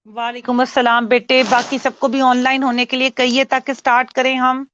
वालेकुम अस्सलाम बेटे। बाकी सबको भी ऑनलाइन होने के लिए कहिए ताकि स्टार्ट करें हम।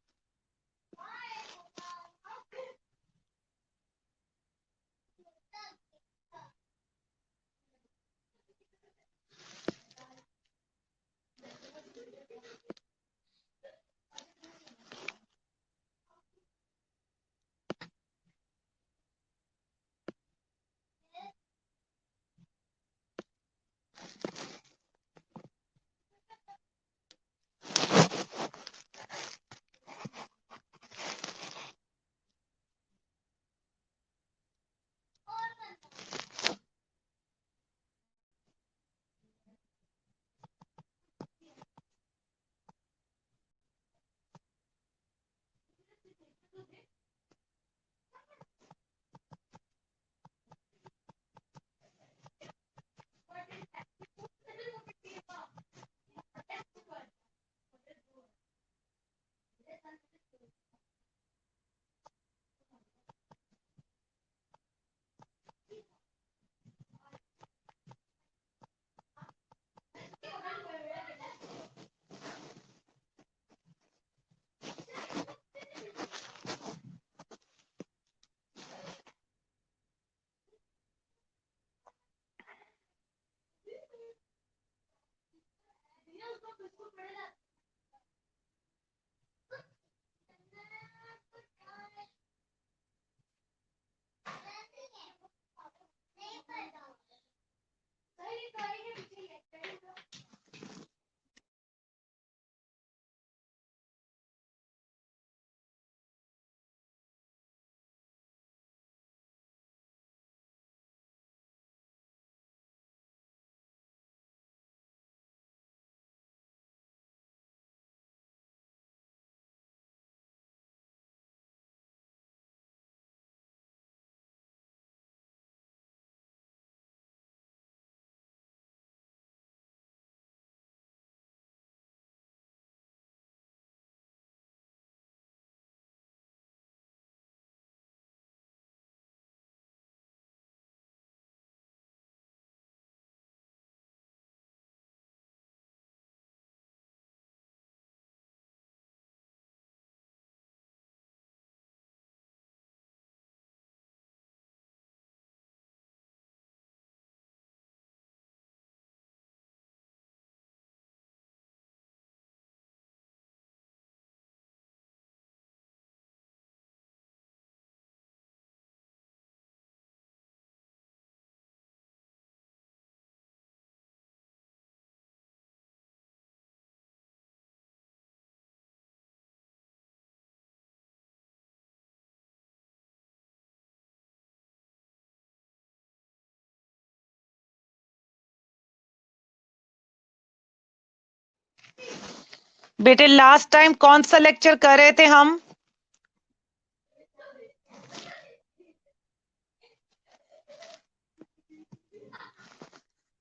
बेटे लास्ट टाइम कौन सा लेक्चर कर रहे थे हम?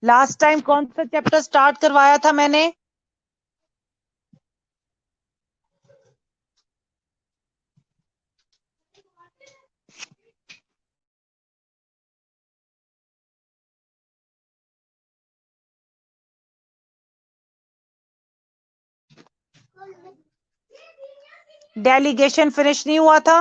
लास्ट टाइम कौन सा चैप्टर स्टार्ट करवाया था मैंने? डेलीगेशन फिनिश नहीं हुआ था?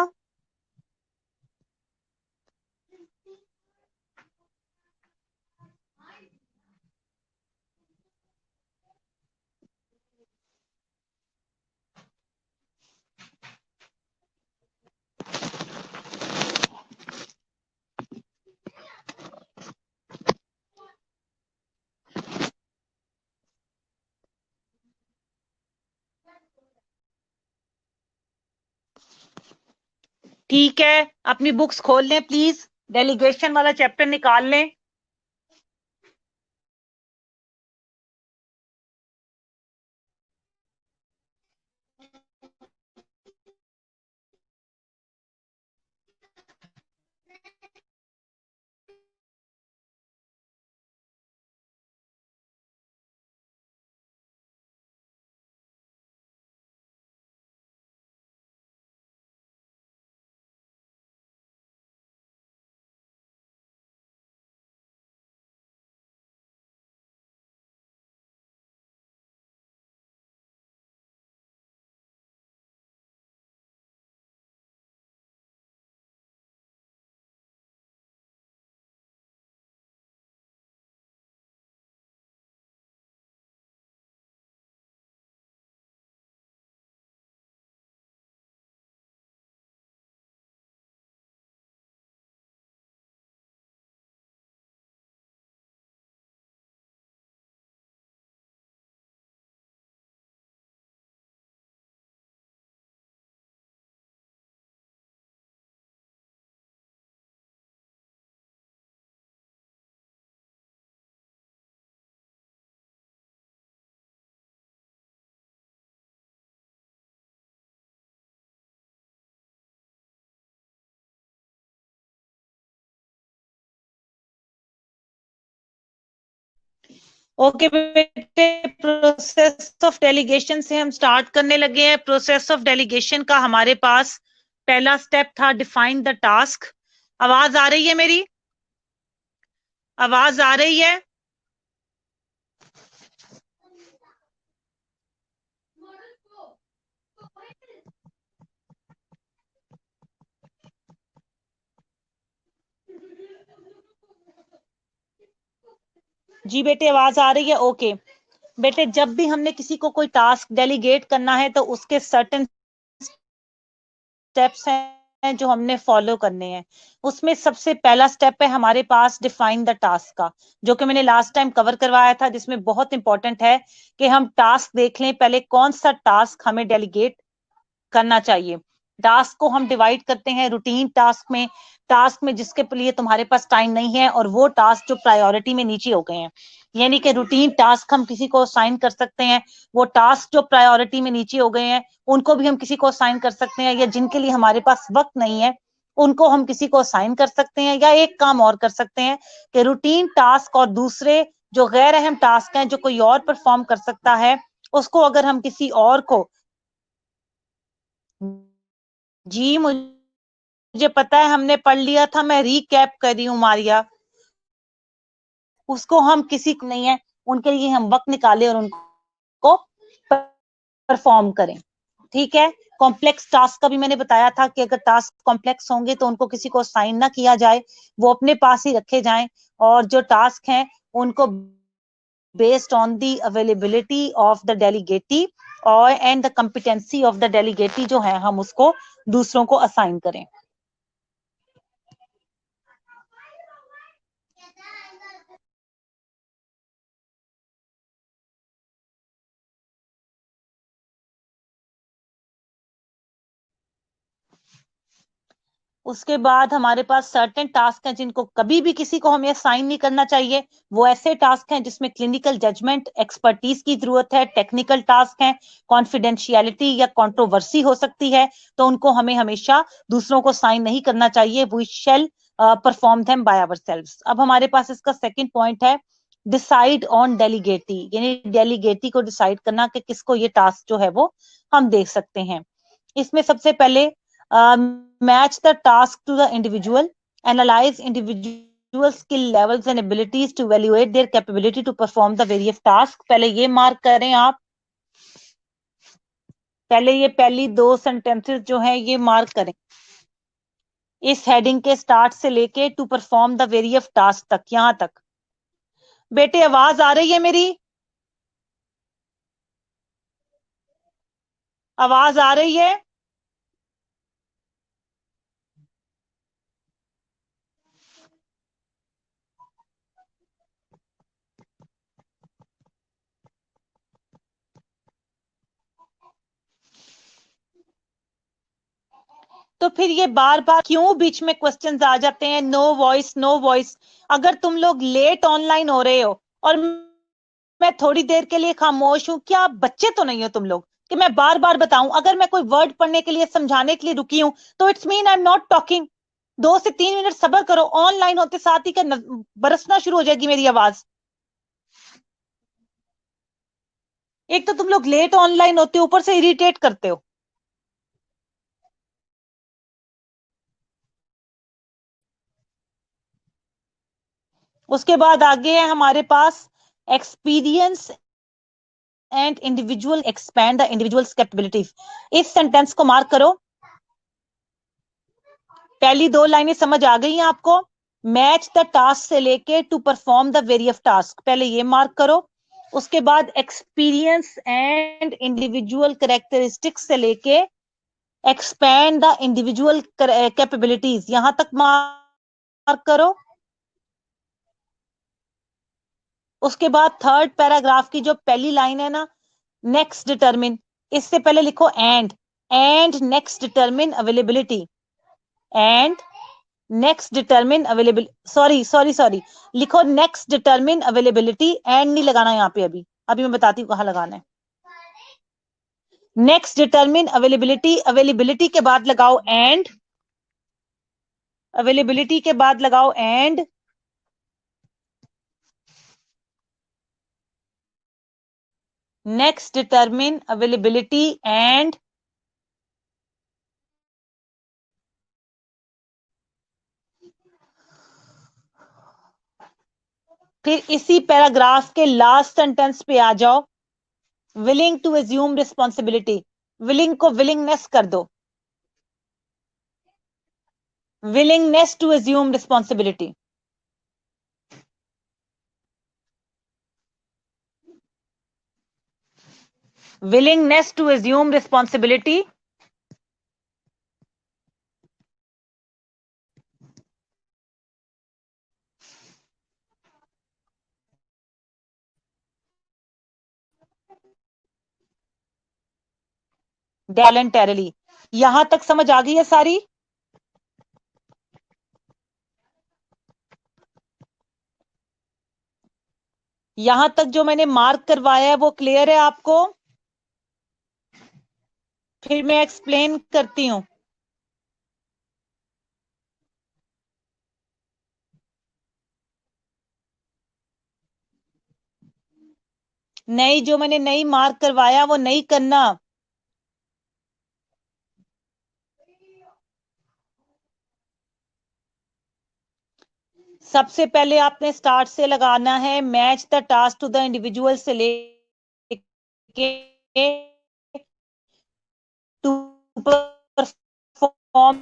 ठीक है, अपनी बुक्स खोल लें प्लीज। डेलीगेशन वाला चैप्टर निकाल लें। ओके बेटे, प्रोसेस ऑफ डेलीगेशन से हम स्टार्ट करने लगे हैं। प्रोसेस ऑफ डेलीगेशन का हमारे पास पहला स्टेप था डिफाइन द टास्क। आवाज आ रही है मेरी? आवाज आ रही है? जी बेटे, आवाज आ रही है? ओके बेटे, जब भी हमने किसी को कोई टास्क डेलीगेट करना है तो उसके सर्टेन स्टेप्स हैं जो हमने फॉलो करने हैं। उसमें सबसे पहला स्टेप है हमारे पास डिफाइन द टास्क का, जो कि मैंने लास्ट टाइम कवर करवाया था, जिसमें बहुत इंपॉर्टेंट है कि हम टास्क देख लें पहले कौन सा टास्क हमें डेलीगेट करना चाहिए। टास्क को हम डिवाइड करते हैं रूटीन टास्क में, टास्क में जिसके लिए तुम्हारे पास टाइम नहीं है, और वो टास्क जो प्रायोरिटी में नीचे हो गए हैं। यानी कि रूटीन टास्क हम किसी को असाइन कर सकते हैं, वो टास्क जो प्रायोरिटी में नीचे हो गए हैं उनको भी हम किसी को असाइन कर सकते हैं, या जिनके लिए हमारे पास वक्त नहीं है उनको हम किसी को असाइन कर सकते हैं। या एक काम और कर सकते हैं कि रूटीन टास्क और दूसरे जो गैर अहम टास्क हैं जो कोई और परफॉर्म कर सकता है, उसको अगर हम किसी और को, जी मुझे पता है हमने पढ़ लिया था, मैं रिकैप कर रही हूँ मारिया। उसको हम किसी को नहीं है, उनके लिए हम वक्त निकाले और उनको परफॉर्म करें। ठीक है। कॉम्प्लेक्स टास्क का भी मैंने बताया था कि अगर टास्क कॉम्प्लेक्स होंगे तो उनको किसी को साइन ना किया जाए, वो अपने पास ही रखे जाएं। और जो टास्क हैं उनको based on the availability of the delegatee और and the competency of the delegatee जो है हम उसको दूसरों को असाइन करें। उसके बाद हमारे पास सर्टेन टास्क हैं जिनको कभी भी किसी को हमें साइन नहीं करना चाहिए। वो ऐसे टास्क हैं जिसमें क्लिनिकल जजमेंट एक्सपर्टीज की जरूरत है, टेक्निकल टास्क हैं, कॉन्फिडेंशियलिटी या कंट्रोवर्सी हो सकती है, तो उनको हमें हमेशा दूसरों को साइन नहीं करना चाहिए। We shall perform them by ourselves. अब हमारे पास इसका सेकंड पॉइंट है डिसाइड ऑन डेलीगेटी, यानी डेलीगेटी को डिसाइड करना कि किसको ये टास्क जो है वो हम दे सकते हैं। इसमें सबसे पहले match the task to the individual, analyze individual skill levels and abilities to evaluate their capability to perform the various tasks। पहले ये मार्क करें आप, पहले ये पहली दो सेंटेंसेस जो है ये मार्क करें इस हेडिंग के स्टार्ट से लेके to perform the various task तक, यहां तक। बेटे आवाज आ रही है मेरी? आवाज आ रही है? तो फिर ये बार बार क्यों बीच में क्वेश्चंस आ जाते हैं, नो वॉइस नो वॉइस? अगर तुम लोग लेट ऑनलाइन हो रहे हो और मैं थोड़ी देर के लिए खामोश हूं, क्या बच्चे तो नहीं हो तुम लोग कि मैं बार बार बताऊं? अगर मैं कोई वर्ड पढ़ने के लिए समझाने के लिए रुकी हूं तो it's mean I am not talking. 2 से 3 मिनट सब्र करो, ऑनलाइन होते साथ ही का बरसना शुरू हो जाएगी मेरी आवाज। एक तो तुम लोग लेट ऑनलाइन होते हो, ऊपर से इरिटेट करते हो। उसके बाद आगे है हमारे पास experience and individual expand the individuals capabilities. इस सेंटेंस को मार्क करो। पहली दो लाइनें समझ आ गई हैं आपको? मैच द टास्क से लेके to perform the various task, पहले ये मार्क करो। उसके बाद एक्सपीरियंस एंड इंडिविजुअल करेक्टरिस्टिक्स से लेके एक्सपैंड द इंडिविजुअल कैपेबिलिटीज, यहां तक मार्क करो। उसके बाद थर्ड पैराग्राफ की जो पहली लाइन है ना, नेक्स्ट डिटरमिन, इससे पहले लिखो and next determine availability, and next determine availability, sorry sorry sorry, लिखो नेक्स्ट डिटरमिन अवेलेबिलिटी, एंड नहीं लगाना यहाँ पे। अभी अभी मैं बताती हूँ कहाँ लगाना है। नेक्स्ट डिटरमिन अवेलेबिलिटी, अवेलेबिलिटी के बाद लगाओ एंड, अवेलेबिलिटी के बाद लगाओ and, next determine availability and फिर इसी पैराग्राफ के लास्ट सेंटेंस पे आ जाओ, willing to assume responsibility. Willing को विलिंगनेस कर दो, willingness to assume responsibility. Willingness to assume responsibility. Voluntarily. यहां तक समझ आ गई है सारी? यहां तक जो मैंने मार्क करवाया है वो क्लियर है आपको? फिर मैं एक्सप्लेन करती हूं। नहीं, जो मैंने नहीं मार्क करवाया वो नहीं करना। सबसे पहले आपने स्टार्ट से लगाना है, match the task to the individual से लेके to perform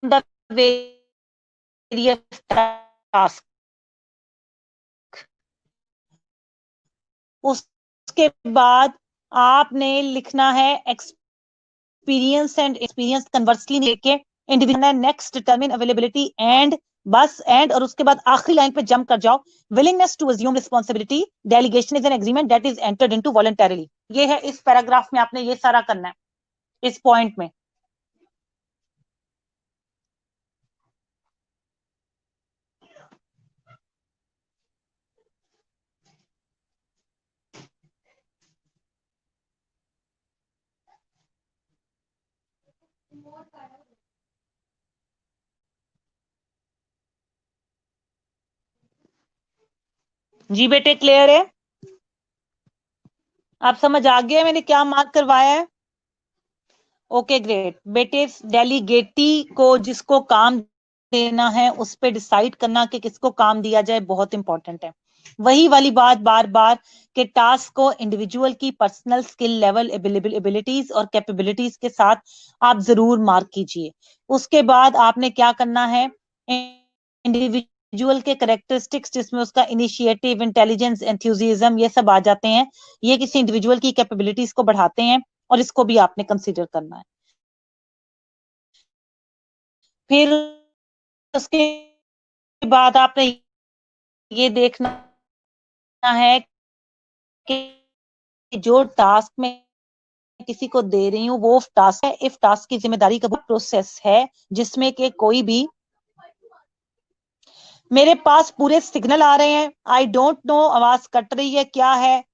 the various task. उसके बाद आपने लिखना है एक्सपीरियंस एंड एक्सपीरियंस कन्वर्सली लेके individual. Next determine availability and, बस एंड, और उसके बाद आखिरी लाइन पे जंप कर जाओ, willingness to assume responsibility, delegation is an agreement that is entered into voluntarily. ये है इस पैराग्राफ में, आपने ये सारा करना है इस पॉइंट में। जी बेटे, क्लियर है? आप समझ आ गया मैंने क्या मार्क करवाया है? ओके ग्रेट बेटे। डेलीगेटी को जिसको काम देना है उस पे डिसाइड करना कि किसको काम दिया जाए बहुत इंपॉर्टेंट है। वही वाली बात बार बार के टास्क को इंडिविजुअल की पर्सनल स्किल लेवल, एबिलिटीज और कैपेबिलिटीज के साथ आप जरूर मार्क कीजिए। उसके बाद आपने क्या करना है, इंडिविजुअल के करेक्टरिस्टिक्स जिसमें उसका इनिशिएटिव, इंटेलिजेंस, एंथुजियाज्म ये सब आ जाते हैं, ये किसी इंडिविजुअल की कैपेबिलिटीज को बढ़ाते हैं और इसको भी आपने कंसीडर करना है। फिर उसके बाद आपने ये देखना है कि जो टास्क में किसी को दे रही हूँ वो टास्क है, इफ टास्क की जिम्मेदारी का प्रोसेस है जिसमें कि कोई भी, मेरे पास पूरे सिग्नल आ रहे हैं, आई डोंट नो आवाज कट रही है क्या है,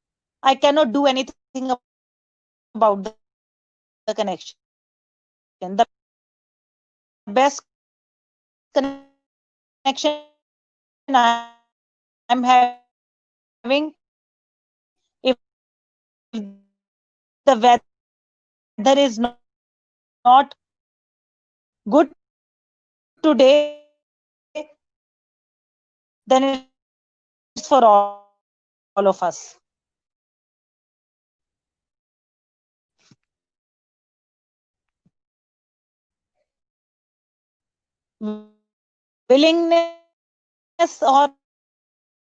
I can not do anything about the connection. The best connection I'm having, if the weather is not good today, then it's for all of us. Willingness और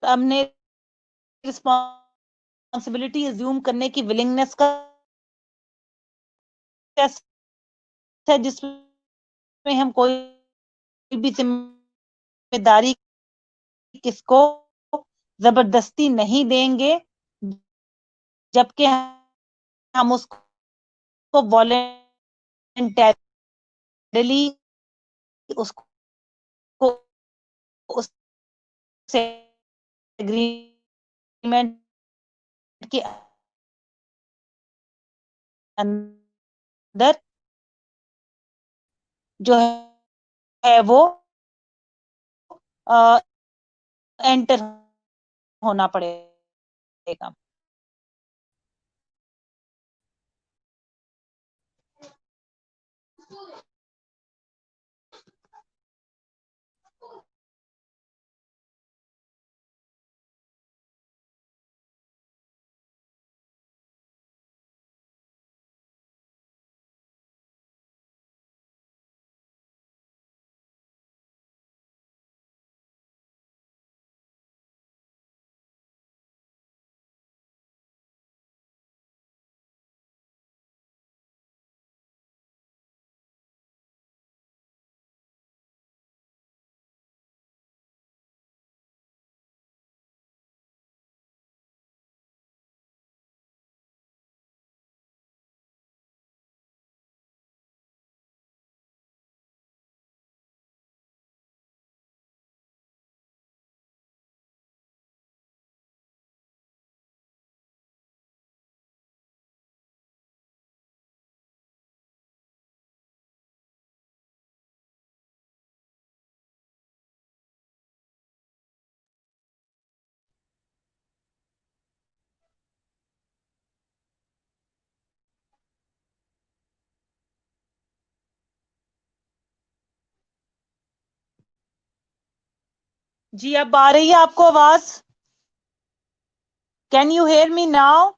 हमने responsibility assume करने की willingness का है जिसमें हम कोई भी जिम्मेदारी किसको जबरदस्ती नहीं देंगे, जबकि हम उसको वॉलेंटरली उसको उससे एग्रीमेंट के अंदर जो है वो एंटर होना पड़ेगा। मिलेगा। जी अब आ रही है आपको आवाज? Can you hear me now?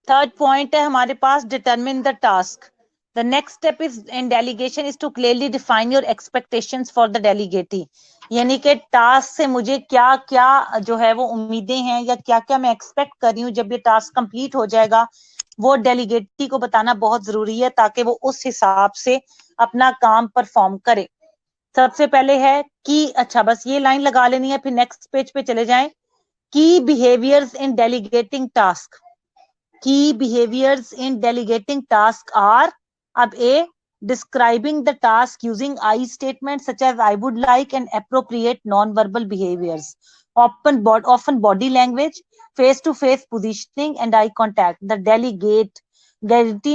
Third point है हमारे पास, determine the task. The next step is in delegation is to clearly define your expectations for the delegatee. यानी कि टास्क से मुझे क्या क्या जो है वो उम्मीदें हैं या क्या क्या मैं एक्सपेक्ट कर रही हूँ जब ये टास्क कंप्लीट हो जाएगा, वो डेलीगेटी को बताना बहुत जरूरी है ताकि वो उस हिसाब से अपना काम परफॉर्म करे। सबसे पहले है कि अच्छा बस ये लाइन लगा लेनी है, फिर नेक्स्ट पेज पे चले जाएं। की behaviours in delegating task. Key behaviors in delegating tasks are, अब A, describing the task using I statements such as I would like and appropriate non-verbal behaviors. Often body language, face-to-face positioning and eye contact. The delegate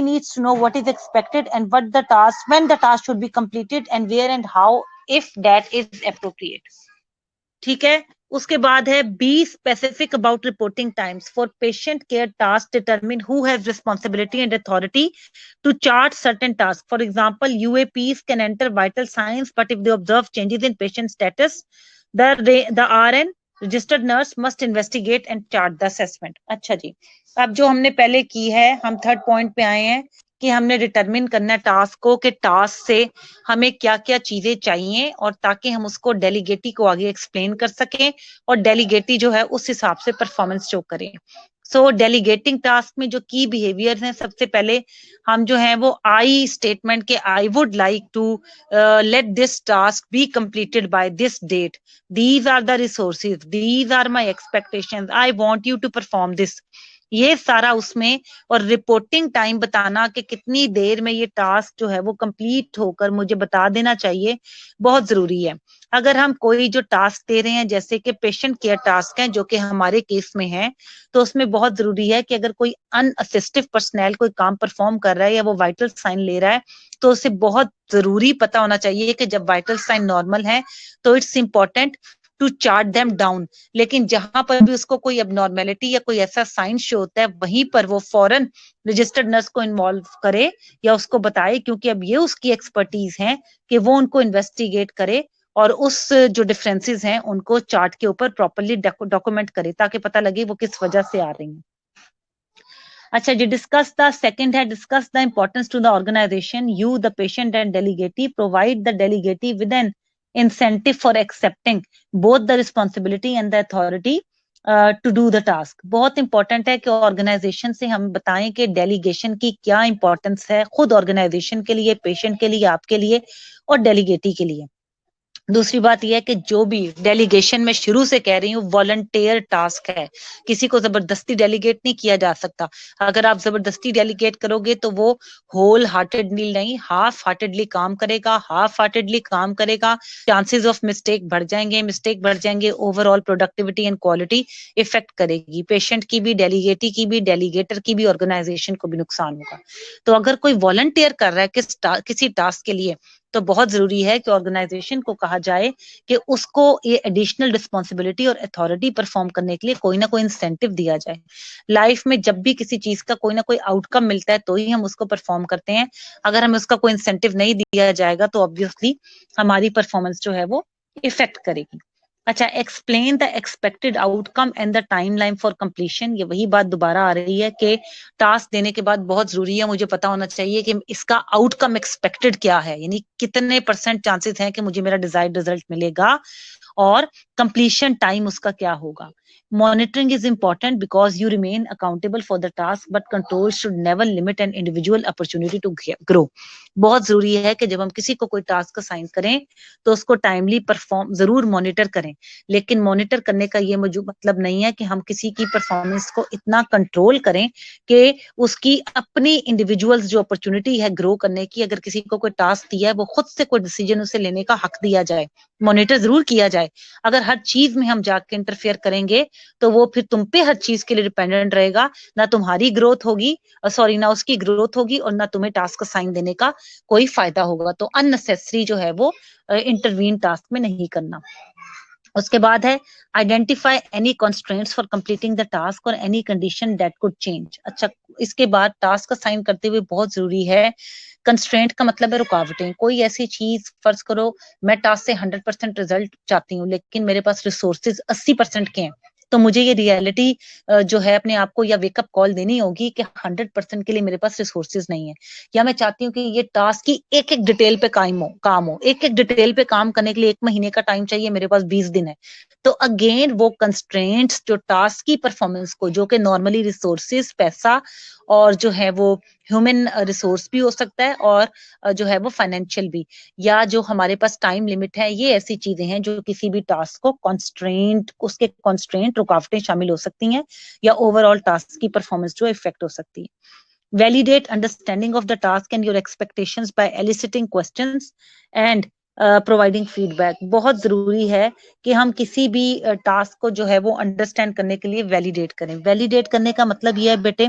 needs to know what is expected and what the task, when the task should be completed and where and how, if that is appropriate. ठीक है। उसके बाद है be specific about reporting times for patient care task, determine who has responsibility and authority to chart certain tasks. For example, UAPs can enter vital signs, but if they observe changes in patient status, the RN, registered nurse, must investigate and chart the assessment. अच्छा जी, अब जो हमने पहले की है, हम third point पे आए हैं कि हमने डिटरमिन करना है टास्क को कि टास्क से हमें क्या क्या चीजें चाहिए और ताकि हम उसको डेलीगेटी को आगे एक्सप्लेन कर सकें और डेलीगेटी जो है उस हिसाब से परफॉर्मेंस शो करें। सो डेलीगेटिंग टास्क में जो की बिहेवियर हैं, सबसे पहले हम जो है वो आई स्टेटमेंट के I would like to let this task be completed by this date, these are the resources, these are my expectations, I want you to perform this, ये सारा उसमें। और रिपोर्टिंग टाइम बताना कि कितनी देर में ये टास्क जो है वो कंप्लीट होकर मुझे बता देना चाहिए, बहुत जरूरी है। अगर हम कोई जो टास्क दे रहे हैं जैसे कि पेशेंट केयर टास्क है जो कि हमारे केस में है, तो उसमें बहुत जरूरी है कि अगर कोई अनअसिस्टिव पर्सनल कोई काम परफॉर्म कर रहा है या वो वाइटल साइन ले रहा है, तो उसे बहुत जरूरी पता होना चाहिए कि जब वाइटल साइन नॉर्मल है तो it's important to chart them down. लेकिन जहां पर भी उसको कोई अबनॉर्मेलिटी या कोई ऐसा साइन शो होता है, वहीं पर वो फौरन रजिस्टर्ड नर्स को इन्वॉल्व करे या उसको बताए, क्योंकि अब ये उसकी एक्सपर्टीज है कि वो उनको इन्वेस्टिगेट करे और उस जो डिफरेंसेस हैं उनको चार्ट के ऊपर प्रॉपर्ली डॉक्यूमेंट करे ताकि पता लगे वो किस वजह से आ रही हैं। अच्छा जी, डिस्कस द सेकंड है, discuss the importance to the organization, you the patient and delegatee, provide the delegatee with an incentive for accepting both the responsibility and the authority to do the task. बहुत important है कि organisation से हम बताएं कि delegation की क्या importance है, खुद ऑर्गेनाइजेशन के लिए, पेशेंट के लिए, आपके लिए और डेलीगेटी के लिए। दूसरी बात यह है कि जो भी डेलीगेशन में शुरू से कह रही हूँ वॉलंटियर टास्क है, किसी को जबरदस्ती डेलीगेट नहीं किया जा सकता। अगर आप जबरदस्ती डेलीगेट करोगे तो वो होल हार्टेडली नहीं, हाफ हार्टेडली काम करेगा, हाफ हार्टेडली काम करेगा, चांसेस ऑफ मिस्टेक बढ़ जाएंगे, overall productivity and quality effect करेगी, पेशेंट की भी, डेलीगेटी की भी, डेलीगेटर की भी, ऑर्गेनाइजेशन को भी नुकसान होगा। तो अगर कोई वॉलंटियर कर रहा है किसी टास्क के लिए, तो बहुत जरूरी है कि ऑर्गेनाइजेशन को कहा जाए कि उसको ये एडिशनल रिस्पॉन्सिबिलिटी और अथॉरिटी परफॉर्म करने के लिए कोई ना कोई इंसेंटिव दिया जाए। लाइफ में जब भी किसी चीज का कोई ना कोई आउटकम मिलता है तो ही हम उसको परफॉर्म करते हैं। अगर हमें उसका कोई इंसेंटिव नहीं दिया जाएगा तो ऑब्वियसली हमारी परफॉर्मेंस जो है वो इफेक्ट करेगी। अच्छा, explain the expected outcome and the timeline for completion. ये वही बात दोबारा आ रही है कि टास्क देने के बाद बहुत जरूरी है मुझे पता होना चाहिए कि इसका आउटकम एक्सपेक्टेड क्या है, यानी कितने % चांसेस हैं कि मुझे मेरा डिजायर्ड रिजल्ट मिलेगा, और कंप्लीशन टाइम उसका क्या होगा। Monitoring is important because you remain accountable for the task, but control should never limit an individual opportunity to grow. बहुत जरूरी है कि जब हम किसी को कोई टास्क असाइन करें तो उसको टाइमली परफॉर्म जरूर मॉनिटर करें, लेकिन मॉनिटर करने का ये मतलब नहीं है कि हम किसी की परफॉर्मेंस को इतना कंट्रोल करें कि उसकी अपनी इंडिविजुअल्स जो अपॉर्चुनिटी है ग्रो करने की, अगर किसी को कोई टास्क दिया है वो खुद से कोई डिसीजन उसे लेने का हक दिया जाए, मॉनिटर जरूर किया जाए। अगर हर चीज में हम जाके इंटरफेयर करेंगे तो वो फिर तुम पे हर चीज के लिए डिपेंडेंट रहेगा, ना तुम्हारी ग्रोथ होगी, सॉरी ना उसकी ग्रोथ होगी, और ना तुम्हें टास्क असाइन देने का कोई फायदा होगा। तो अननेसेसरी जो है वो इंटरवीन टास्क में नहीं करना। उसके बाद है identify any constraints for completing the task or any condition that could change. अच्छा, इसके बाद टास्क असाइन करते हुए बहुत जरूरी है, कंस्ट्रेंट का मतलब है रुकावटें। कोई ऐसी चीज, फर्ज करो मैं टास्क से 100% रिजल्ट चाहती हूँ लेकिन मेरे पास रिसोर्सेज 80% के हैं, तो मुझे ये रियलिटी जो है अपने आप को या वेकअप कॉल देनी होगी कि 100% के लिए मेरे पास रिसोर्सेज नहीं है, या मैं चाहती हूँ कि ये टास्क की एक एक डिटेल पे काम हो, एक एक डिटेल पे काम करने के लिए 1 महीने का टाइम चाहिए, मेरे पास 20 दिन है। तो अगेन वो कंस्ट्रेंट्स जो टास्क की परफॉर्मेंस को, जो कि नॉर्मली रिसोर्सेज, पैसा और जो है वो ह्यूमन रिसोर्स भी हो सकता है, और जो है वो फाइनेंशियल भी, या जो हमारे पास टाइम लिमिट है, ये ऐसी चीजें हैं जो किसी भी टास्क को कॉन्स्ट्रेंट, उसके कॉन्स्ट्रेंट रुकावटें शामिल हो सकती हैं, या ओवरऑल टास्क की परफॉर्मेंस जो इफेक्ट हो सकती है। Validate understanding of the task and your expectations by eliciting questions and providing feedback. बहुत जरूरी है कि हम किसी भी टास्क को जो है वो अंडरस्टैंड करने के लिए वैलिडेट करें। वैलिडेट करने का मतलब ये है बेटे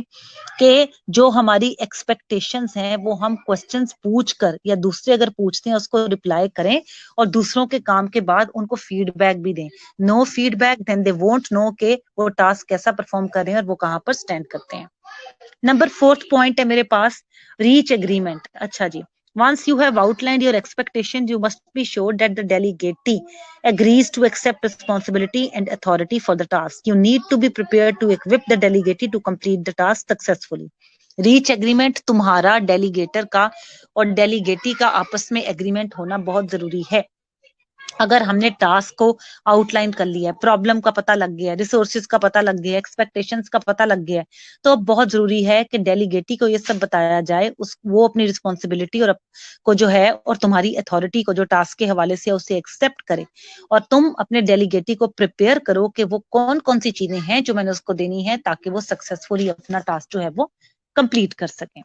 कि जो हमारी एक्सपेक्टेशंस हैं वो हम क्वेश्चंस पूछ कर, या दूसरे अगर पूछते हैं उसको रिप्लाई करें, और दूसरों के काम के बाद उनको फीडबैक भी दें। No feedback then they won't know के वो टास्क कैसा परफॉर्म कर रहे हैं और वो कहाँ पर स्टैंड करते हैं। नंबर 4th पॉइंट है मेरे पास, रीच एग्रीमेंट। अच्छा जी, once you have outlined your expectations, you must be sure that the delegatee agrees to accept responsibility and authority for the task. You need to be prepared to equip the delegatee to complete the task successfully. Reach agreement तुम्हारा, delegator का और डेलीगेटी का आपस में agreement होना बहुत जरूरी है। अगर हमने टास्क को आउटलाइन कर लिया है, प्रॉब्लम का पता लग गया है, रिसोर्सेज का पता लग गया है, एक्सपेक्टेशंस का पता लग गया है, तो अब बहुत जरूरी है कि डेलीगेटी को ये सब बताया जाए, वो अपनी रिस्पॉन्सिबिलिटी और को जो है और तुम्हारी अथॉरिटी को जो टास्क के हवाले से उसे एक्सेप्ट करे, और तुम अपने डेलीगेटी को प्रिपेयर करो कि वो कौन कौन सी चीजें हैं जो मैंने उसको देनी है ताकि वो सक्सेसफुली अपना टास्क जो है वो कंप्लीट कर सकें।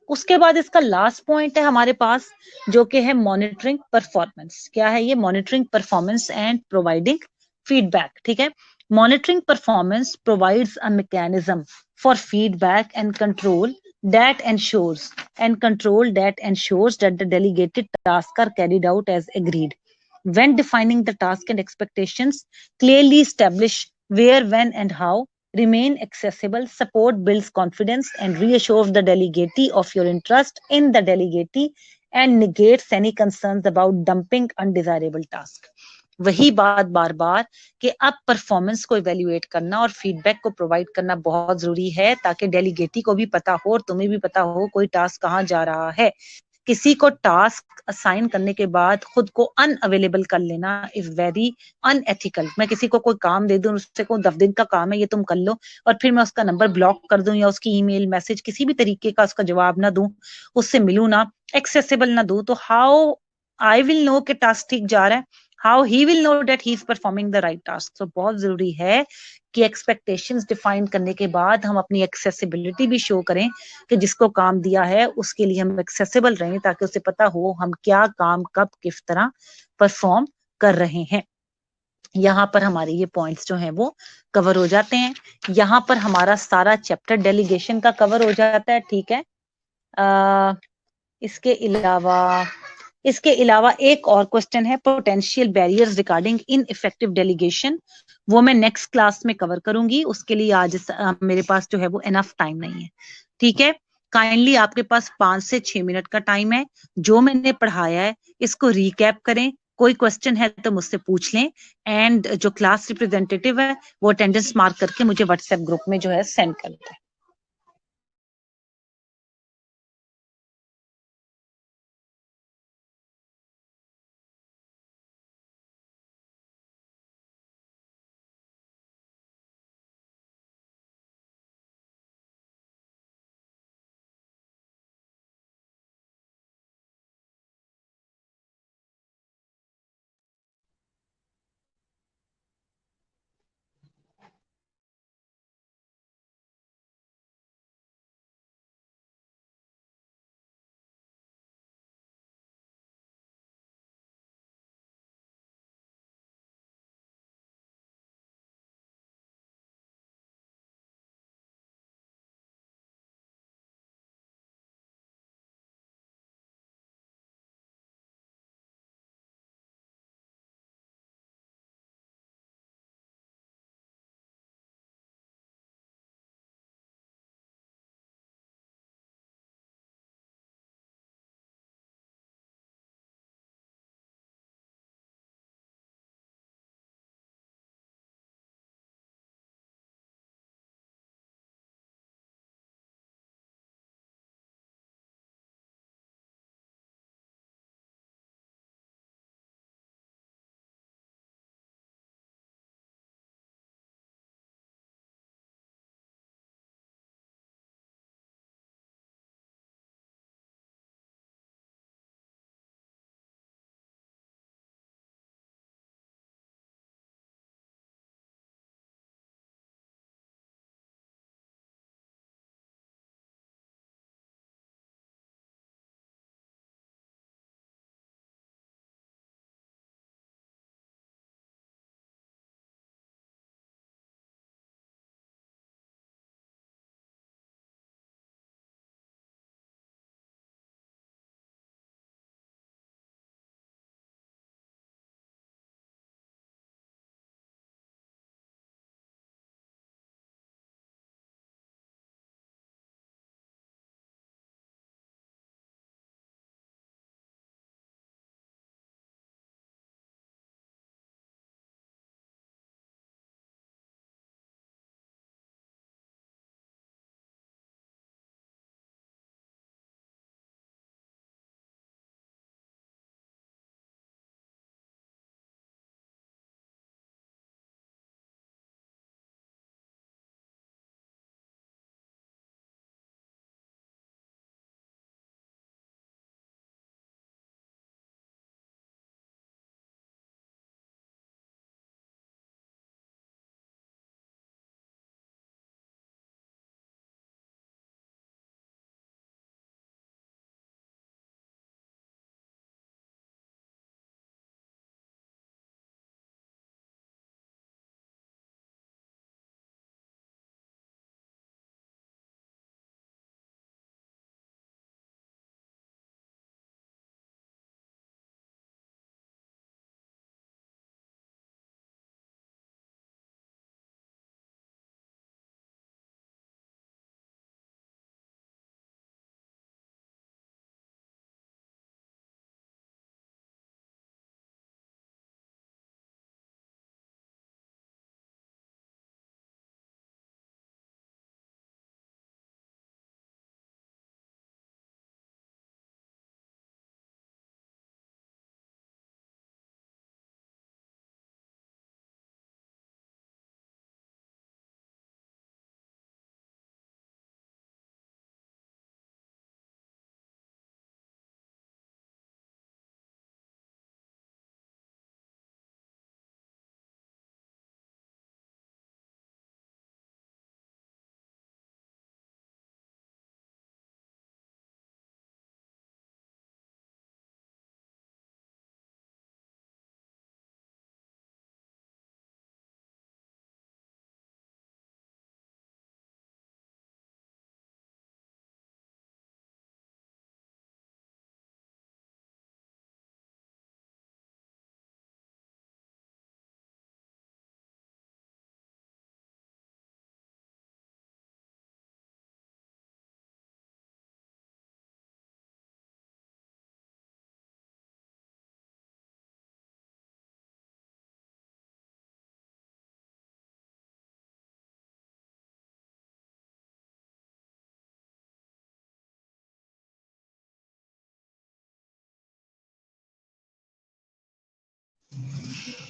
उसके बाद इसका लास्ट पॉइंट है हमारे पास, जो कि है मॉनिटरिंग परफॉर्मेंस। क्या है ये? Monitoring performance and providing feedback. ठीक है, monitoring performance provides a mechanism for feedback and control that ensures that the delegated tasks are carried out as agreed. When defining the task and expectations, clearly establish where, when, and how. Remain accessible. Support builds confidence and reassures the delegatee of your interest in the delegatee and negates any concerns about dumping undesirable task. वही बात बार बार कि अब performance को evaluate करना और feedback को provide करना बहुत जरूरी है, ताकि डेलीगेटी को भी पता हो और तुम्हें भी पता हो कोई टास्क कहाँ जा रहा है। किसी को टास्क असाइन करने के बाद खुद को अनअवेलेबल कर लेना इज वेरी अनएथिकल। मैं किसी को कोई काम दे दूं, उससे को 10 दिन का काम है ये तुम कर लो, और फिर मैं उसका नंबर ब्लॉक कर दूं या उसकी ईमेल मैसेज किसी भी तरीके का उसका जवाब ना दूं, उससे मिलूं ना, एक्सेसिबल ना दूं, तो हाउ आई विल नो कि टास्क ठीक जा रहा है? How he will know that he is performing the right task? तो बहुत जरूरी है कि एक्सपेक्टेशंस डिफाइन करने के बाद हम अपनी एक्सेसिबिलिटी भी शो करें कि जिसको काम दिया है उसके लिए हम एक्सेसिबल रहें, ताकि उसे पता हो हम क्या काम कब किस तरह परफॉर्म कर रहे हैं। यहाँ पर हमारे ये पॉइंट्स जो हैं वो कवर हो जाते हैं। यहाँ पर हमारा सारा चैप्टर डेलीगेशन का कवर हो जाता है, ठीक है। अ, इसके अलावा एक और क्वेश्चन है, potential barriers regarding in effective delegation. वो मैं नेक्स्ट क्लास में कवर करूंगी, उसके लिए आज मेरे पास जो है वो एनफ टाइम नहीं है, ठीक है। काइंडली आपके पास 5 से 6 मिनट का टाइम है, जो मैंने पढ़ाया है इसको रिकैप करें। कोई क्वेश्चन है तो मुझसे पूछ लें, एंड जो क्लास रिप्रेजेंटेटिव है वो अटेंडेंस मार्क करके मुझे व्हाट्सएप ग्रुप में जो है सेंड कर दें।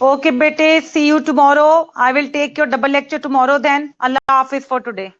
Okay, bete, see you tomorrow. I will take your double lecture tomorrow then. Allah Hafiz for today.